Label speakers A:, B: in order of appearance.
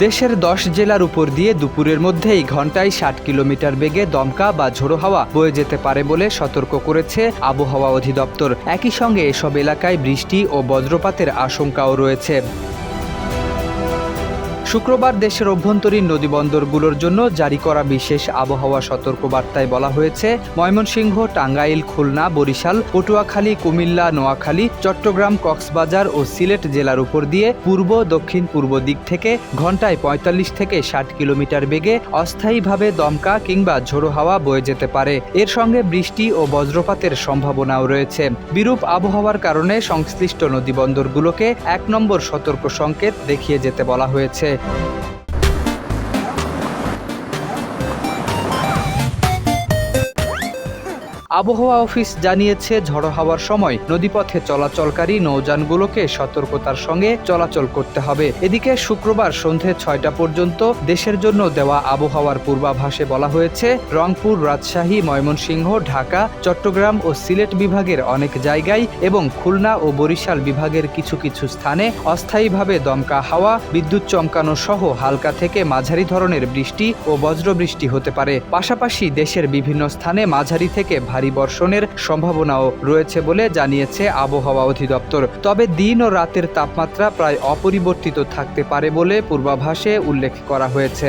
A: দেশের 10 জেলার উপর দিয়ে দুপুরের মধ্যেই ঘন্টায় 60 কিলোমিটার বেগে দমকা বা ঝোড়ো হাওয়া বয়ে যেতে পারে বলে সতর্ক করেছে আবহাওয়া অধিদপ্তর। একই সঙ্গে এসব এলাকায় বৃষ্টি ও বজ্রপাতের আশঙ্কাও রয়েছে। শুক্রবার দেশের অভ্যন্তরীণ নদীবন্দরগুলোর জন্য জারি করা বিশেষ আবহাওয়া সতর্কবার্তায় বলা হয়েছে, ময়মনসিংহ, টাঙ্গাইল, খুলনা, বরিশাল, পটুয়াখালী, কুমিল্লা, নোয়াখালী, চট্টগ্রাম, কক্সবাজার ও সিলেট জেলার উপর দিয়ে পূর্ব, দক্ষিণ পূর্ব দিক থেকে ঘন্টায় 45 থেকে 60 কিলোমিটার বেগে অস্থায়ীভাবে দমকা কিংবা ঝোড়ো হাওয়া বয়ে যেতে পারে। এর সঙ্গে বৃষ্টি ও বজ্রপাতের সম্ভাবনাও রয়েছে। বিরূপ আবহাওয়ার কারণে সংশ্লিষ্ট নদীবন্দরগুলোকে 1 নম্বর সতর্ক সংকেত দেখিয়ে যেতে বলা হয়েছে। আবহাওয়া অফিস জানিয়েছে, ঝড়ো হাওয়ার সময় নদীপথে চলাচলকারী নৌযানগুলোকে সতর্কতার সঙ্গে চলাচল করতে হবে। এদিকে শুক্রবার সন্ধে 6টা পর্যন্ত দেশের জন্য দেওয়া আবহাওয়ার পূর্বাভাসে বলা হয়েছে, রংপুর, রাজশাহী, ময়মনসিংহ, ঢাকা, চট্টগ্রাম ও সিলেট বিভাগের অনেক জায়গায় এবং খুলনা ও বরিশাল বিভাগের কিছু কিছু স্থানে অস্থায়ীভাবে দমকা হাওয়া, বিদ্যুৎ চমকানো সহ হালকা থেকে মাঝারি ধরনের বৃষ্টি ও বজ্রবৃষ্টি হতে পারে। পাশাপাশি দেশের বিভিন্ন স্থানে মাঝারি থেকে ভারী বর্ষণের সম্ভাবনাও রয়েছে বলে জানিয়েছে আবহাওয়া অধিদপ্তর। তবে দিন ও রাতের তাপমাত্রা প্রায় অপরিবর্তিত থাকতে পারে বলে পূর্বাভাসে উল্লেখ করা হয়েছে।